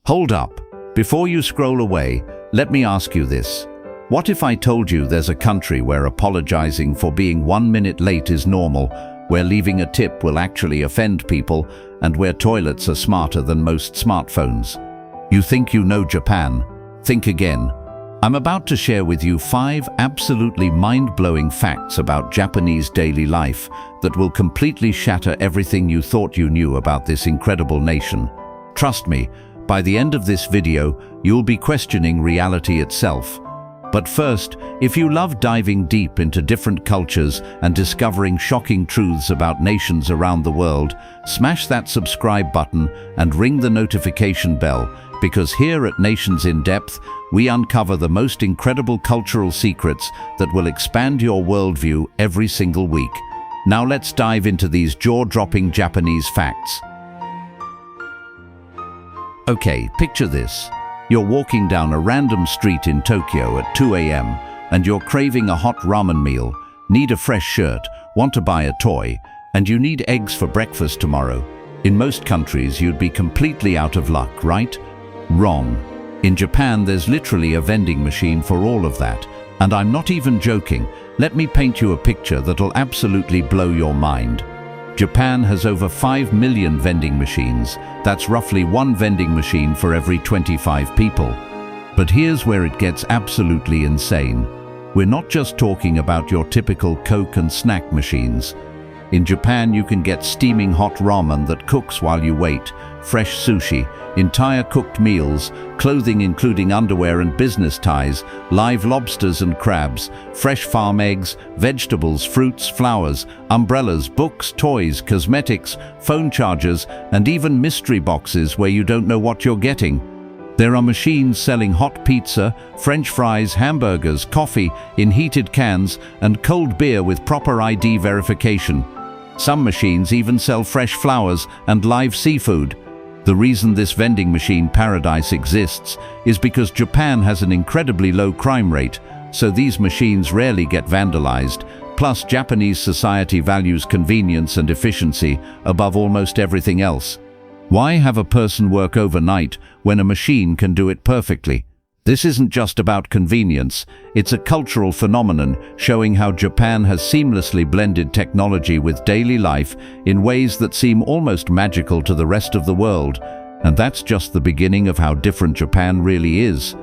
Hold up. Before you scroll away, let me ask you this. What if I told you there's a country where apologizing for being 1 minute late is normal, where leaving a tip will actually offend people, and where toilets are smarter than most smartphones? You think you know Japan? Think again. I'm about to share with you 5 absolutely mind-blowing facts about Japanese daily life that will completely shatter everything you thought you knew about this incredible nation. Trust me, by the end of this video, you'll be questioning reality itself. But first, if you love diving deep into different cultures and discovering shocking truths about nations around the world, smash that subscribe button and ring the notification bell, because here at Nations in Depth, we uncover the most incredible cultural secrets that will expand your worldview every single week. Now let's dive into these jaw-dropping Japanese facts. Okay, picture this. You're walking down a random street in Tokyo at 2 a.m. and you're craving a hot ramen meal, need a fresh shirt, want to buy a toy, and you need eggs for breakfast tomorrow. In most countries, you'd be completely out of luck, right? Wrong. In Japan, there's literally a vending machine for all of that. And I'm not even joking. Let me paint you a picture that'll absolutely blow your mind. Japan has over 5 million vending machines. That's roughly 1 vending machine for every 25 people. But here's where it gets absolutely insane. We're not just talking about your typical Coke and snack machines. In Japan, you can get steaming hot ramen that cooks while you wait, fresh sushi, entire cooked meals, clothing including underwear and business ties, live lobsters and crabs, fresh farm eggs, vegetables, fruits, flowers, umbrellas, books, toys, cosmetics, phone chargers, and even mystery boxes where you don't know what you're getting. There are machines selling hot pizza, French fries, hamburgers, coffee in heated cans, and cold beer with proper ID verification. Some machines even sell fresh flowers and live seafood. The reason this vending machine paradise exists is because Japan has an incredibly low crime rate, so these machines rarely get vandalized. Plus, Japanese society values convenience and efficiency above almost everything else. Why have a person work overnight when a machine can do it perfectly? This isn't just about convenience, it's a cultural phenomenon showing how Japan has seamlessly blended technology with daily life in ways that seem almost magical to the rest of the world. And that's just the beginning of how different Japan really is.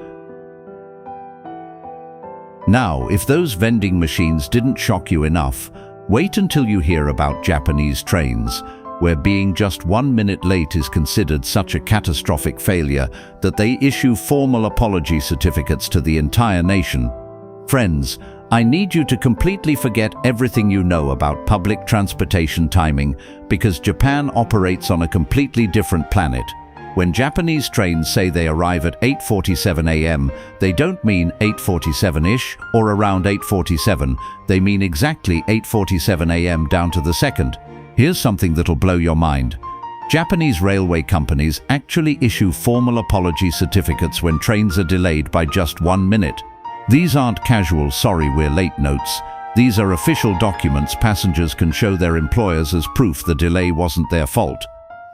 Now, if those vending machines didn't shock you enough, wait until you hear about Japanese trains, where being just 1 minute late is considered such a catastrophic failure that they issue formal apology certificates to the entire nation. Friends, I need you to completely forget everything you know about public transportation timing, because Japan operates on a completely different planet. When Japanese trains say they arrive at 8:47 a.m., they don't mean 8:47-ish or around 8:47. They mean exactly 8:47 a.m. down to the second. Here's something that'll blow your mind. Japanese railway companies actually issue formal apology certificates when trains are delayed by just 1 minute. These aren't casual "sorry we're late" notes. These are official documents passengers can show their employers as proof the delay wasn't their fault.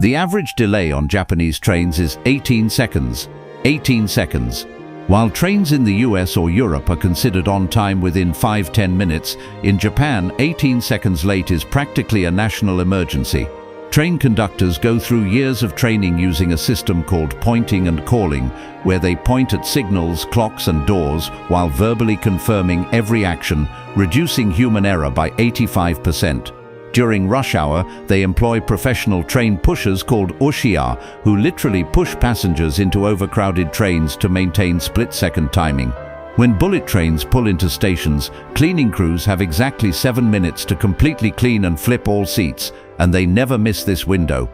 The average delay on Japanese trains is 18 seconds. 18 seconds. While trains in the US or Europe are considered on time within 5–10 minutes, in Japan, 18 seconds late is practically a national emergency. Train conductors go through years of training using a system called pointing and calling, where they point at signals, clocks and doors while verbally confirming every action, reducing human error by 85%. During rush hour, they employ professional train pushers called ushiya, who literally push passengers into overcrowded trains to maintain split-second timing. When bullet trains pull into stations, cleaning crews have exactly 7 minutes to completely clean and flip all seats, and they never miss this window.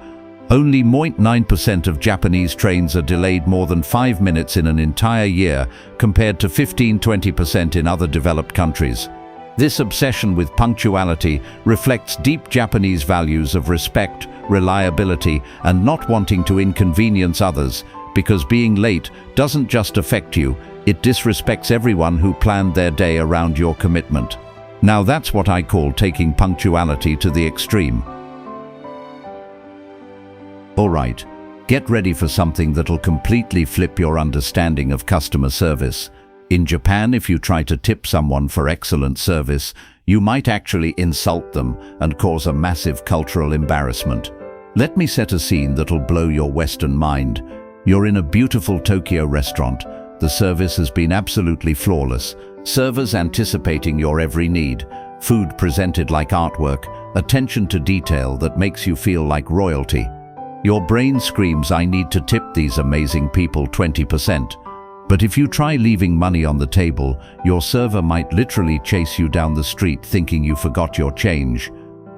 Only 0.9% of Japanese trains are delayed more than 5 minutes in an entire year, compared to 15–20% in other developed countries. This obsession with punctuality reflects deep Japanese values of respect, reliability, and not wanting to inconvenience others, because being late doesn't just affect you, it disrespects everyone who planned their day around your commitment. Now that's what I call taking punctuality to the extreme. Alright, Get ready for something that'll completely flip your understanding of customer service. In Japan, if you try to tip someone for excellent service, you might actually insult them and cause a massive cultural embarrassment. Let me set a scene that'll blow your Western mind. You're in a beautiful Tokyo restaurant. The service has been absolutely flawless. Servers anticipating your every need. Food presented like artwork. Attention to detail that makes you feel like royalty. Your brain screams, I need to tip these amazing people 20%. But if you try leaving money on the table, your server might literally chase you down the street thinking you forgot your change.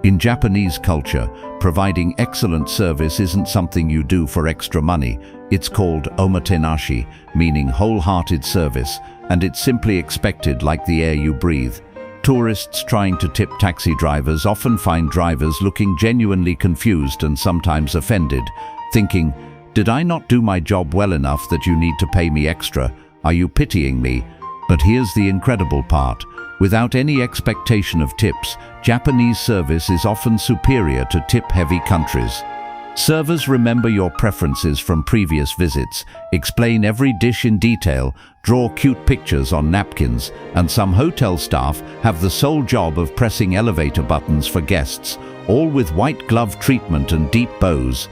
In Japanese culture, providing excellent service isn't something you do for extra money. It's called omotenashi, meaning wholehearted service, and it's simply expected like the air you breathe. Tourists trying to tip taxi drivers often find drivers looking genuinely confused and sometimes offended, thinking, did I not do my job well enough that you need to pay me extra? Are you pitying me? But here's the incredible part. Without any expectation of tips, Japanese service is often superior to tip-heavy countries. Servers remember your preferences from previous visits, explain every dish in detail, draw cute pictures on napkins, and some hotel staff have the sole job of pressing elevator buttons for guests, all with white glove treatment and deep bows.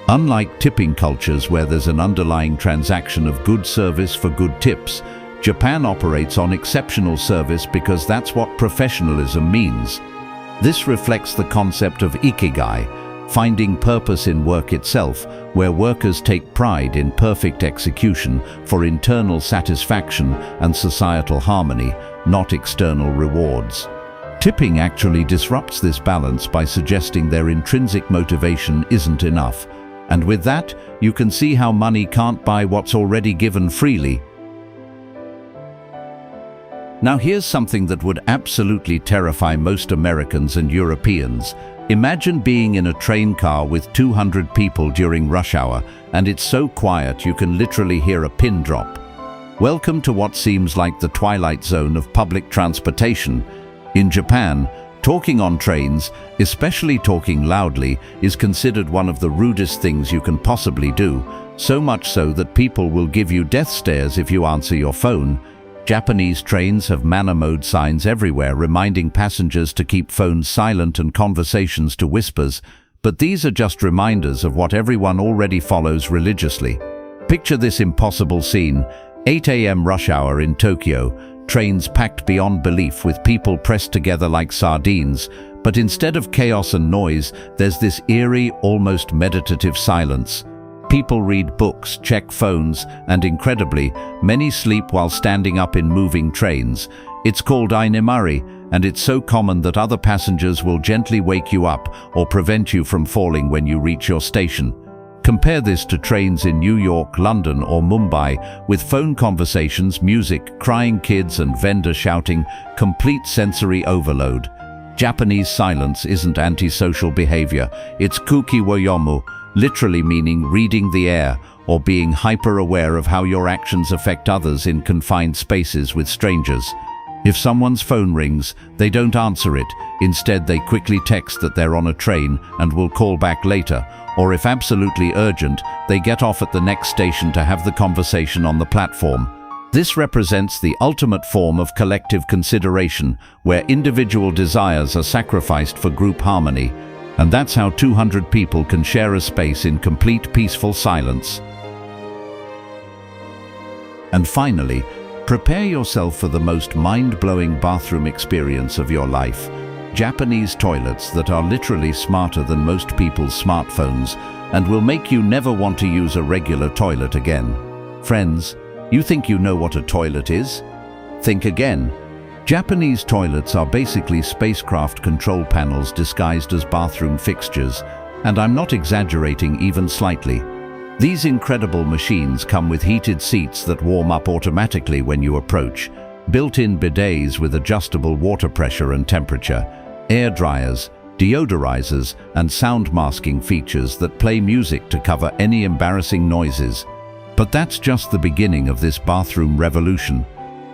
Unlike tipping cultures where there's an underlying transaction of good service for good tips, Japan operates on exceptional service because that's what professionalism means. This reflects the concept of ikigai, finding purpose in work itself, where workers take pride in perfect execution for internal satisfaction and societal harmony, not external rewards. Tipping actually disrupts this balance by suggesting their intrinsic motivation isn't enough. And with that, you can see how money can't buy what's already given freely. Now here's something that would absolutely terrify most Americans and Europeans. Imagine being in a train car with 200 people during rush hour, and it's so quiet you can literally hear a pin drop. Welcome to what seems like the twilight zone of public transportation. In Japan, talking on trains, especially talking loudly, is considered one of the rudest things you can possibly do, so much so that people will give you death stares if you answer your phone. Japanese trains have manner mode signs everywhere reminding passengers to keep phones silent and conversations to whispers, but these are just reminders of what everyone already follows religiously. Picture this impossible scene: 8 a.m. rush hour in Tokyo, trains packed beyond belief with people pressed together like sardines, but instead of chaos and noise, there's this eerie, almost meditative silence. People read books, check phones, and incredibly, many sleep while standing up in moving trains. It's called inemari, and it's so common that other passengers will gently wake you up or prevent you from falling when you reach your station. Compare this to trains in New York, London, or Mumbai, with phone conversations, music, crying kids, and vendors shouting, complete sensory overload. Japanese silence isn't antisocial behavior, it's kuki wo yomu, literally meaning reading the air, or being hyper-aware of how your actions affect others in confined spaces with strangers. If someone's phone rings, they don't answer it. Instead, they quickly text that they're on a train and will call back later, or if absolutely urgent, they get off at the next station to have the conversation on the platform. This represents the ultimate form of collective consideration, where individual desires are sacrificed for group harmony. And that's how 200 people can share a space in complete peaceful silence. And finally, prepare yourself for the most mind-blowing bathroom experience of your life. Japanese toilets that are literally smarter than most people's smartphones and will make you never want to use a regular toilet again. Friends, you think you know what a toilet is? Think again. Japanese toilets are basically spacecraft control panels disguised as bathroom fixtures, and I'm not exaggerating even slightly. These incredible machines come with heated seats that warm up automatically when you approach, built-in bidets with adjustable water pressure and temperature, air dryers, deodorizers, and sound masking features that play music to cover any embarrassing noises. But that's just the beginning of this bathroom revolution.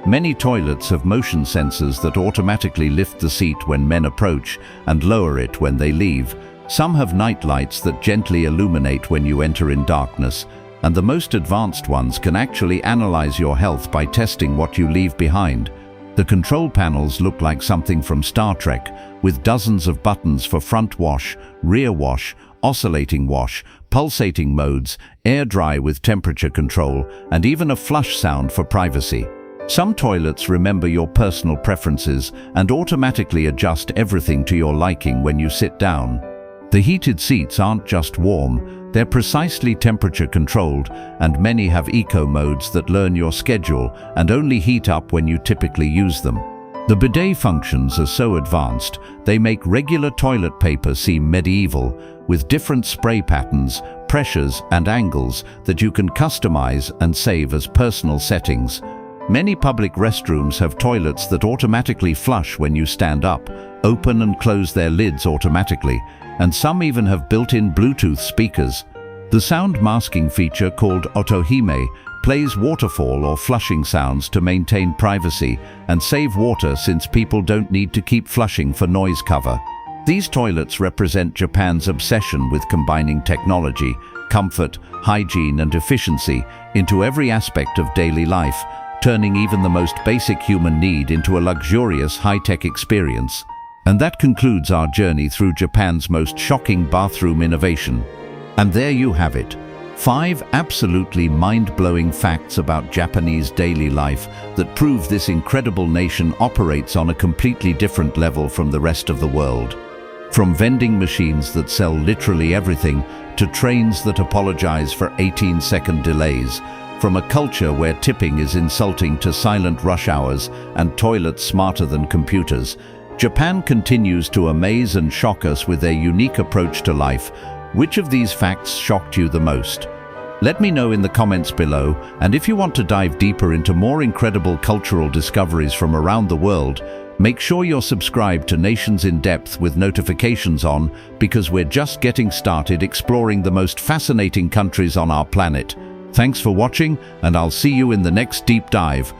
Many toilets have motion sensors that automatically lift the seat when men approach and lower it when they leave, Some have night lights that gently illuminate when you enter in darkness, and the most advanced ones can actually analyze your health by testing what you leave behind. The control panels look like something from Star Trek, with dozens of buttons for front wash, rear wash, oscillating wash, pulsating modes, air dry with temperature control, and even a flush sound for privacy. Some toilets remember your personal preferences and automatically adjust everything to your liking when you sit down. The heated seats aren't just warm, they're precisely temperature controlled, and many have eco modes that learn your schedule and only heat up when you typically use them. The bidet functions are so advanced, they make regular toilet paper seem medieval, with different spray patterns, pressures, and angles that you can customize and save as personal settings. Many public restrooms have toilets that automatically flush when you stand up, open and close their lids automatically, and some even have built-in Bluetooth speakers. The sound masking feature called Otohime plays waterfall or flushing sounds to maintain privacy and save water, since people don't need to keep flushing for noise cover. These toilets represent Japan's obsession with combining technology, comfort, hygiene, and efficiency into every aspect of daily life, turning even the most basic human need into a luxurious high-tech experience. And that concludes our journey through Japan's most shocking bathroom innovation. And there you have it. 5 absolutely mind-blowing facts about Japanese daily life that prove this incredible nation operates on a completely different level from the rest of the world. From vending machines that sell literally everything, to trains that apologize for 18-second delays, from a culture where tipping is insulting to silent rush hours and toilets smarter than computers, Japan continues to amaze and shock us with their unique approach to life. Which of these facts shocked you the most? Let me know in the comments below, and if you want to dive deeper into more incredible cultural discoveries from around the world, make sure you're subscribed to Nations in Depth with notifications on, because we're just getting started exploring the most fascinating countries on our planet. Thanks for watching, and I'll see you in the next deep dive.